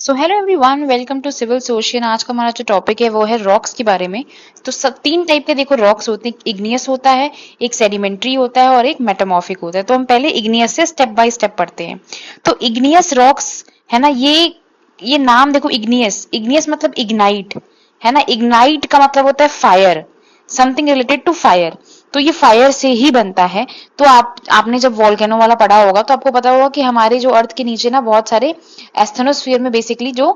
So hello everyone, welcome to civil सोशियन। आज का हमारा जो टॉपिक है वो है रॉक्स के बारे में। तो सब तीन टाइप के देखो रॉक्स होते हैं। इग्नियस होता है, एक सेडिमेंट्री होता है और एक मेटामॉर्फिक होता है। तो हम पहले इग्नियस से स्टेप बाय स्टेप पढ़ते हैं। तो इग्नियस रॉक्स है ना, ये नाम देखो, इग्नियस इग्नियस मतलब इग्नाइट है ना। इग्नाइट का मतलब होता है fire, something related to fire. तो ये फायर से ही बनता है। तो आपने जब वॉल्केनो वाला पढ़ा होगा तो आपको पता होगा कि हमारे जो अर्थ के नीचे ना बहुत सारे एस्थेनोस्फीयर में बेसिकली जो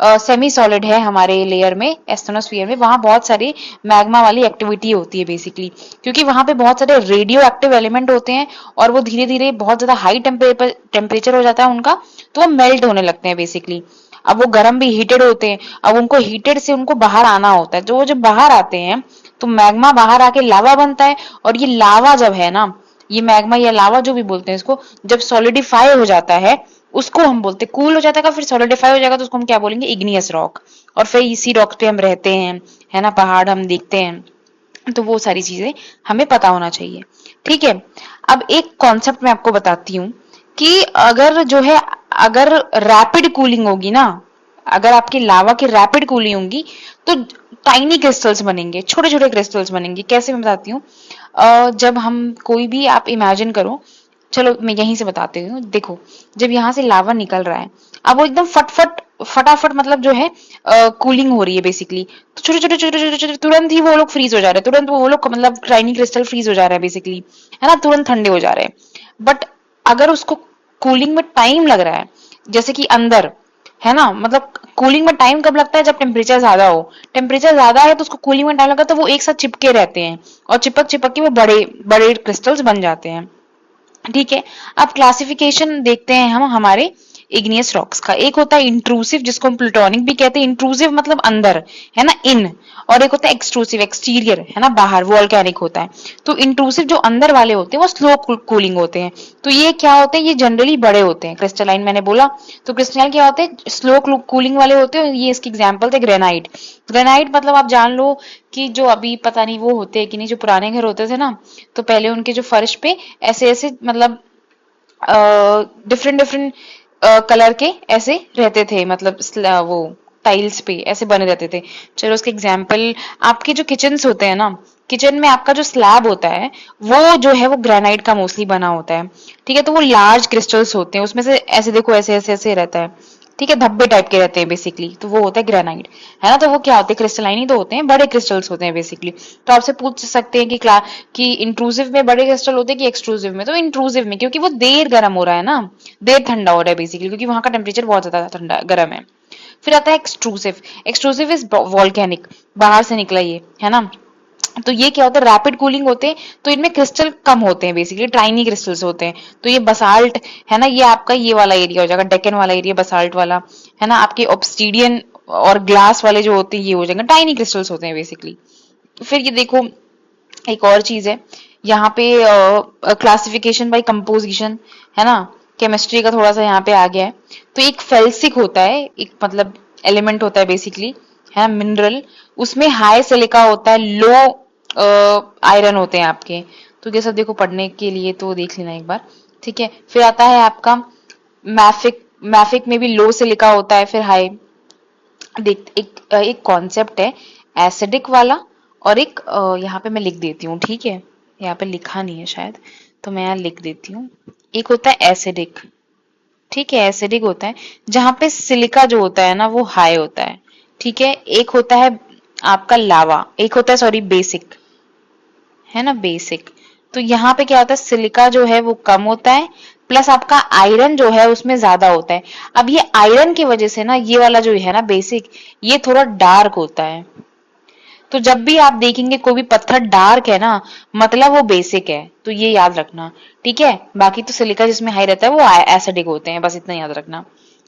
सेमी सॉलिड है हमारे लेयर में, एस्थेनोस्फीयर में, वहां बहुत सारी मैग्मा वाली एक्टिविटी होती है बेसिकली। क्योंकि वहां पे बहुत सारे रेडियो एक्टिव एलिमेंट होते हैं और वो धीरे धीरे बहुत ज्यादा हाई टेम्परेचर हो जाता है उनका, तो वो मेल्ट होने लगते हैं बेसिकली। अब वो गर्म भी हीटेड होते हैं। अब उनको हीटेड से उनको बाहर आना होता है। तो वो जब बाहर आते हैं तो मैग्मा बाहर आके लावा बनता है। और ये लावा जब है ना, ये मैग्मा या लावा जो भी बोलते हैं इसको, जब सॉलिडिफाई हो जाता है उसको हम बोलते हैं, कूल हो जाता है फिर सॉलिडिफाई हो जाएगा तो उसको हम क्या बोलेंगे, इग्नियस रॉक। और फिर इसी रॉक पे हम रहते हैं, है ना, पहाड़ हम देखते हैं। तो वो सारी चीजें हमें पता होना चाहिए। ठीक है। अब एक कॉन्सेप्ट मैं आपको बताती हूँ कि अगर जो है, अगर रैपिड कूलिंग होगी ना, अगर आपकी लावा की रैपिड कूलिंग होगी तो टाइनी क्रिस्टल्स बनेंगे, छोटे छोटे क्रिस्टल्स बनेंगे। कैसे मैं बताती हूँ। जब हम कोई भी, आप इमेजिन करो, चलो मैं यहीं से बताती हूँ। देखो, जब यहाँ से लावा निकल रहा है, अब वो एकदम फटफट फटाफट मतलब जो है कूलिंग हो रही है बेसिकली। तो छोटे छोटे छोटे छोटे छोटे तुरंत ही वो लोग फ्रीज हो जा रहे हैं, तुरंत वो लोग मतलब टाइनी क्रिस्टल फ्रीज हो जा रहा है बेसिकली, है ना, तुरंत ठंडे हो जा रहे हैं। बट अगर उसको कूलिंग में टाइम लग रहा है, जैसे कि अंदर, है ना, मतलब कूलिंग में टाइम कब लगता है, जब टेम्परेचर ज्यादा हो। टेम्परेचर ज्यादा है तो उसको कूलिंग में टाइम लगा तो वो एक साथ चिपके रहते हैं और चिपक चिपक के वो बड़े बड़े क्रिस्टल्स बन जाते हैं। ठीक है। अब क्लासिफिकेशन देखते हैं हम हमारे इग्नियस रॉक्स का। एक होता है इंट्रूसिव, जिसको हम प्लूटोनिक भी कहते हैं। इंट्रूसिव मतलब अंदर, है ना, इन। और एक होता है एक्सट्रूसिव, एक्सटीरियर, है ना, बाहर, वोल्केनिक होता है। तो इंट्रूसिव जो अंदर वाले होते हैं वो स्लो कूलिंग होते हैं। तो ये क्या होते हैं, ये जनरली बड़े होते हैं। क्रिस्टलाइन मैंने बोला, तो क्रिस्टलाइन क्या होते हैं, स्लो कूलिंग वाले होते हैं। ये इसके एग्जाम्पल थे ग्रेनाइट। ग्रेनाइट मतलब आप जान लो कि जो अभी पता नहीं वो होते हैं कि नहीं, जो पुराने घर होते थे ना, तो पहले उनके जो फर्श पे ऐसे ऐसे मतलब डिफरेंट डिफरेंट कलर के ऐसे रहते थे, मतलब वो टाइल्स पे ऐसे बने रहते थे। चलो उसके एग्जाम्पल, आपके जो किचन्स होते हैं ना, किचन में आपका जो स्लैब होता है वो जो है वो ग्रेनाइट का मोस्टली बना होता है। ठीक है। तो वो लार्ज क्रिस्टल्स होते हैं, उसमें से ऐसे देखो, ऐसे ऐसे ऐसे रहता है। ठीक है, धब्बे टाइप के रहते हैं बेसिकली, तो वो होता है ग्रेनाइट, है ना। तो वो क्या होते हैं, क्रिस्टलाइन ही तो होते हैं, बड़े क्रिस्टल्स होते हैं बेसिकली। तो आपसे पूछ सकते हैं कि कि इंट्रूसिव में बड़े क्रिस्टल होते हैं कि एक्सट्रूसिव में। तो इंट्रूसिव में, क्योंकि वो देर गर्म हो रहा है ना, देर ठंडा हो रहा है बेसिकली, क्योंकि वहां का टेम्परेचर बहुत ज्यादा ठंडा गर्म है। फिर आता है एक्सट्रूसिव। एक्सट्रूसिव इज वॉल्केनिक, बाहर से निकला ये, है ना। तो ये क्या होता है, रैपिड कूलिंग होते हैं। तो इनमें क्रिस्टल कम होते हैं बेसिकली, टाइनी क्रिस्टल्स होते हैं। तो ये बसाल्ट, है ना, ये आपका ये वाला एरिया हो जाएगा, डेक्कन वाला एरिया बसाल्ट वाला, है ना। आपके ऑब्सिडियन और ग्लास वाले जो होते हैं ये हो जाएंगे, टाइनी क्रिस्टल्स होते हैं बेसिकली। फिर ये देखो, एक और चीज है यहाँ पे, क्लासिफिकेशन बाय कंपोजिशन, है ना। केमिस्ट्री का थोड़ा सा यहाँ पे आ गया है। तो एक फेल्सिक होता है, एक मतलब एलिमेंट होता है बेसिकली, है ना, मिनरल। उसमें हाई सिलिका होता है, लो आयरन होते हैं आपके। तो ये सब देखो पढ़ने के लिए तो देख लेना एक बार। ठीक है। फिर आता है आपका मैफिक। मैफिक में भी लो सिलिका होता है, फिर हाई। देख, एक कॉन्सेप्ट है एसिडिक वाला, और एक यहाँ पे मैं लिख देती हूँ, ठीक है। यहाँ पे लिखा नहीं है शायद, तो मैं यहाँ लिख देती हूँ। एक होता है एसिडिक, ठीक है, एसिडिक होता है जहां पे सिलिका जो होता है ना वो हाई होता है। ठीक है। एक होता है आपका लावा, एक होता है सॉरी बेसिक, है ना, बेसिक। तो यहाँ पे क्या होता है, सिलिका जो है वो कम होता है, प्लस आपका आयरन जो है उसमें ज्यादा होता है। अब ये आयरन की वजह से ना ये वाला जो है ना बेसिक, ये थोड़ा डार्क होता है। तो जब भी आप देखेंगे कोई भी पत्थर डार्क है ना, मतलब वो बेसिक है, तो ये याद रखना। ठीक है। बाकी तो सिलिका जिसमें हाई रहता है वो एसिडिक होते हैं, बस इतना याद रखना।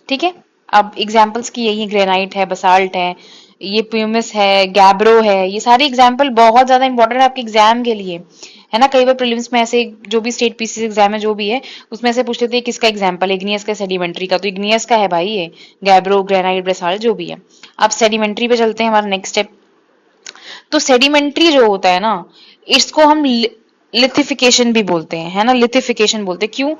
ठीक है। अब एग्जाम्पल्स की यही, ग्रेनाइट है, बसाल्ट है, ये प्यूमिस है, गैब्रो है, ये सारे एग्जाम्पल बहुत ज्यादा इंपॉर्टेंट है आपके एग्जाम के लिए, है ना। कई बार प्रीलिम्स में ऐसे जो भी स्टेट पीसीस एग्जाम है जो भी है, उसमें से पूछ लेते हैं किसका एग्जाम्पल, इग्नियस का, सेडिमेंट्री का। तो इग्नियस का है भाई ये, गैब्रो, ग्रेनाइट, बसाल्ट जो भी है। अब सेडिमेंट्री पे चलते हैं, हमारा नेक्स्ट स्टेप। तो सेडिमेंट्री जो होता है ना, इसको हम लिथिफिकेशन भी बोलते हैं, है ना, लिथिफिकेशन बोलते हैं। क्यों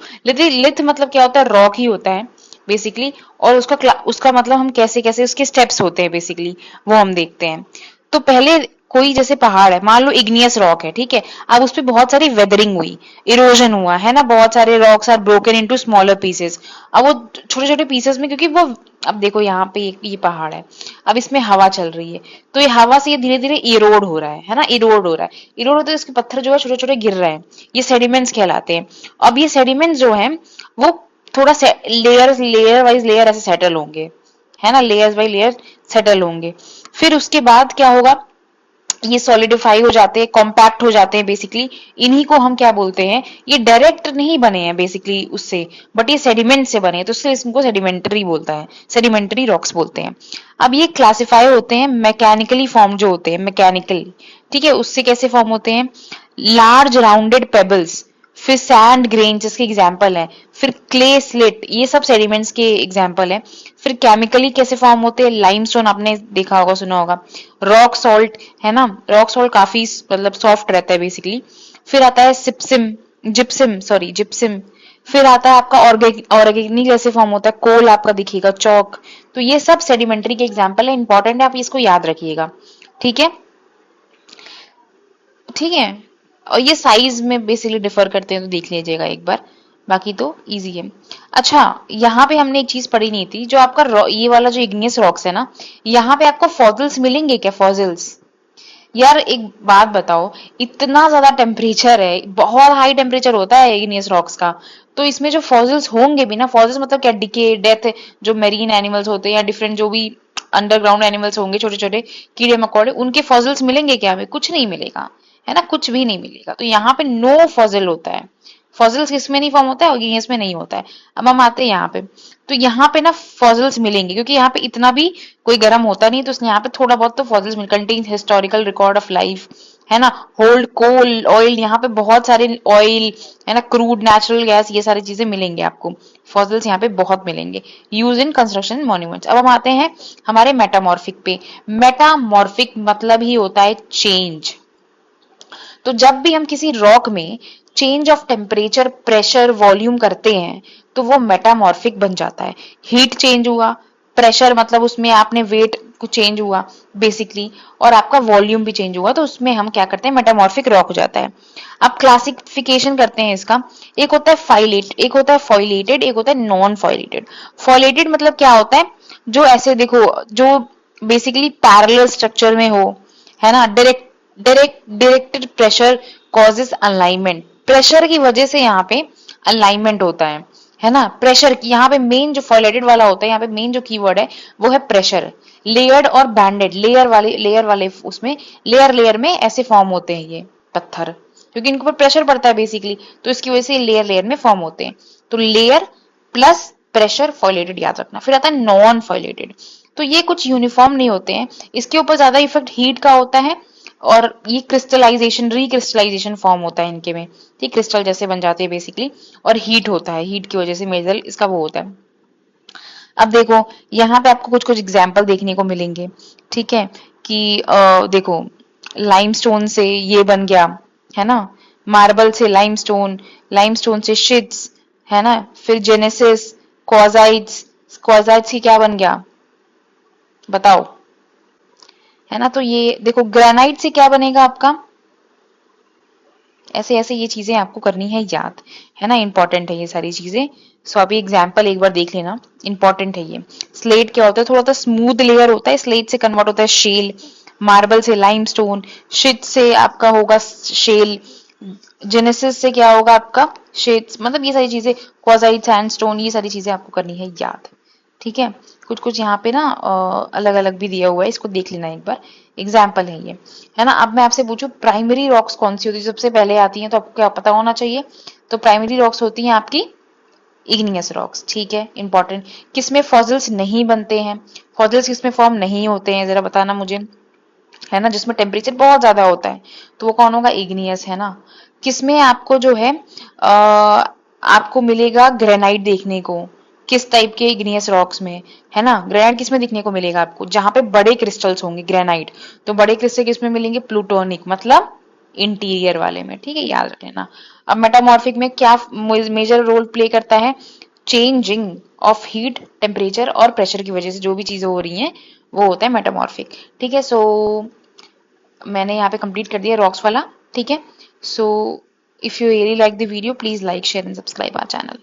लिथ मतलब क्या होता है, रॉक ही होता है। बेसिकली, और उसका मतलब हम कैसे कैसे उसके स्टेप्स होते हैं बेसिकली वो हम देखते हैं। तो पहले कोई जैसे पहाड़ है, मान लो इग्नियस रॉक है, ठीक है, अब उस पे बहुत सारी वेदरिंग हुई, इरोजन हुआ है ना, बहुत सारे rocks are broken into smaller pieces. अब वो छोटे छोटे पीसेस में, क्योंकि वो, अब देखो यहाँ पे ये पहाड़ है, अब इसमें हवा चल रही है, तो ये हवा से ये धीरे धीरे इरोड हो रहा है ना, इरोड हो रहा है, इरोड होते इसके पत्थर जो है छोटे छोटे गिर रहे हैं, ये सेडिमेंट्स कहलाते हैं। अब ये सेडिमेंट्स जो है वो थोड़ा लेयर वाइज लेयर ऐसे सेटल होंगे, है ना, लेयर्स बाई लेयर सेटल होंगे। फिर उसके बाद क्या होगा, ये सॉलिडिफाई हो जाते हैं, कॉम्पैक्ट हो जाते हैं बेसिकली। इन्हीं को हम क्या बोलते हैं, ये डायरेक्ट नहीं बने हैं बेसिकली उससे, बट ये सेडिमेंट से बने हैं, तो इसलिए इसको सेडिमेंटरी बोलता है, सेडिमेंटरी रॉक्स बोलते हैं। अब ये क्लासिफाई होते हैं मैकेनिकली फॉर्म जो होते हैं, मैकेनिकली, ठीक है, उससे कैसे फॉर्म होते हैं, लार्ज राउंडेड पेबल्स, फिर सैंड ग्रेन जिसके एग्जाम्पल है, फिर क्ले स्लिट, ये सब सेडिमेंट्स के एग्जाम्पल है। फिर केमिकली कैसे फॉर्म होते हैं, लाइमस्टोन आपने देखा होगा, सुना होगा, रॉक सॉल्ट, है ना, रॉक सॉल्ट काफी मतलब सॉफ्ट रहता है बेसिकली। फिर आता है जिप्सिम। फिर आता है आपका ऑर्गेनिक कैसे फॉर्म होता है, कोल आपका दिखेगा, चौक। तो ये सब सेडिमेंट्री के एग्जाम्पल है, इंपॉर्टेंट है, आप इसको याद रखिएगा, ठीक है, ठीक है। और ये साइज में बेसिकली डिफर करते हैं, तो देख लीजिएगा एक बार, बाकी तो इजी है। अच्छा, यहाँ पे हमने एक चीज पढ़ी नहीं थी, जो आपका ये वाला जो इग्नियस रॉक्स है ना, यहाँ पे आपको फॉसिल्स मिलेंगे क्या, फॉसिल्स? यार एक बात बताओ, इतना ज्यादा टेम्परेचर है, बहुत हाई टेम्परेचर होता है इग्नियस रॉक्स का, तो इसमें जो फॉसिल्स होंगे भी ना, फॉसिल्स मतलब क्या, डिके, डेथ, जो मेरीन एनिमल्स होते हैं या डिफरेंट जो भी अंडरग्राउंड एनिमल्स होंगे, छोटे छोटे कीड़े मकोड़े, उनके फॉसिल्स मिलेंगे क्या हमें? कुछ नहीं मिलेगा, है ना, कुछ भी नहीं मिलेगा। तो यहाँ पे नो फॉसिल होता है, फॉसिल्स किसमें नहीं फॉर्म होता है, ऑर्गेनियस में नहीं होता है। अब हम आते हैं यहाँ पे, तो यहाँ पे ना फॉसिल्स मिलेंगे, क्योंकि यहाँ पे इतना भी कोई गर्म होता नहीं, तो इसलिए यहाँ पे थोड़ा बहुत तो fossils mill, contain historical record of life, है ना, होल्ड कोल ऑयल, यहाँ पे बहुत सारे ऑयल, है ना, क्रूड नेचुरल गैस, ये सारी चीजें मिलेंगे आपको, फॉसिल्स यहाँ पे बहुत मिलेंगे, यूज इन कंस्ट्रक्शन मॉन्यूमेंट्स। अब हम आते हैं हमारे मेटामॉर्फिक पे। मेटामॉर्फिक मतलब ही होता है चेंज। तो जब भी हम किसी रॉक में change of temperature, pressure, volume करते हैं, तो वो मेटामॉर्फिक बन जाता है। हीट चेंज हुआ, प्रेशर मतलब उसमें आपने वेट कुछ चेंज हुआ बेसिकली, और आपका वॉल्यूम भी चेंज हुआ, तो उसमें हम क्या करते हैं, मेटामॉर्फिक रॉक हो जाता है। अब क्लासिफिकेशन करते हैं इसका, एक होता है फाइलेट, एक होता है फॉइलेटेड, एक होता है नॉन फॉइलेटेड। फॉइलेटेड मतलब क्या होता है, जो ऐसे देखो, जो बेसिकली पैरेलल स्ट्रक्चर में हो, है ना, directed pressure causes alignment, pressure की वजह से यहाँ पे अलाइनमेंट होता है ना, प्रेशर की, यहाँ पे मेन जो फॉइलेटेड वाला होता है, यहाँ पे मेन जो कीवर्ड है वो है प्रेशर। लेयर्ड और बैंडेड, लेयर वाले उसमें लेयर लेयर में ऐसे फॉर्म होते हैं ये पत्थर, क्योंकि इनके ऊपर प्रेशर पड़ता है बेसिकली, तो इसकी वजह से लेयर लेयर में फॉर्म होते हैं। तो लेयर प्लस प्रेशर फॉइलेटेड याद रखना। फिर आता है नॉन फॉइलेटेड, तो ये कुछ यूनिफॉर्म नहीं होते हैं, इसके ऊपर ज्यादा इफेक्ट हीट का होता है, और ये क्रिस्टलाइजेशन, रिक्रिस्टलाइजेशन फॉर्म होता है इनके में, ठीक, क्रिस्टल जैसे बन जाते हैं बेसिकली, और हीट होता है, हीट की वजह से मेजल इसका वो होता है। अब देखो यहाँ पे आपको कुछ कुछ एग्जाम्पल देखने को मिलेंगे, ठीक है, कि देखो लाइमस्टोन से ये बन गया, है ना, मार्बल से लाइमस्टोन, लाइमस्टोन से शिट्स, है ना, फिर जेनेसिस, क्वाजाइट्स, क्वाजाइट्स की क्या बन गया बताओ, है ना। तो ये देखो ग्रेनाइट से क्या बनेगा आपका, ऐसे ऐसे ये चीजें आपको करनी है याद, है ना, इंपॉर्टेंट है ये सारी चीजें। सो अभी एग्जांपल एक बार देख लेना, इंपॉर्टेंट है ये। स्लेट क्या होता है, थोड़ा सा स्मूथ लेयर होता है, स्लेट से कन्वर्ट होता है शेल, मार्बल से लाइमस्टोन, शिट से आपका होगा शेल, जेनेसिस से क्या होगा आपका शेड्स, मतलब ये सारी चीजें, क्वाजाइट, सैंडस्टोन, ये सारी चीजें आपको करनी है याद, ठीक है। कुछ कुछ यहाँ पे ना अलग अलग भी दिया हुआ है, इसको देख लेना एक बार, एग्जाम्पल है ये, है ना। अब मैं आपसे पूछूं प्राइमरी रॉक्स कौन सी होती है, सबसे पहले आती है, तो आपको क्या पता होना चाहिए, तो प्राइमरी रॉक्स होती हैं आपकी इग्नियस रॉक्स, ठीक है, इंपॉर्टेंट। किसमें फॉसिल्स नहीं बनते हैं, फॉसिल्स किसमें फॉर्म नहीं होते हैं, जरा बताना मुझे, है ना, जिसमें टेम्परेचर बहुत ज्यादा होता है, तो वो कौन होगा, इग्नियस, है ना। किसमें आपको जो है आपको मिलेगा ग्रेनाइट देखने को, किस टाइप के इग्नियस रॉक्स में, है ना, ग्रेनाइट किसमें दिखने को मिलेगा आपको, जहां पे बड़े क्रिस्टल्स होंगे ग्रेनाइट, तो बड़े क्रिस्टल किसमें मिलेंगे, प्लूटोनिक, मतलब इंटीरियर वाले में, ठीक है, याद रख लेना। अब मेटामॉर्फिक में क्या मेजर रोल प्ले करता है, चेंजिंग ऑफ हीट, टेम्परेचर और प्रेशर की वजह से जो भी चीजें हो रही हैं वो होता है मेटामॉर्फिक। ठीक है, सो मैंने यहाँ पे कंप्लीट कर दिया रॉक्स वाला। ठीक है, so if you really like the video please like share and subscribe our channel.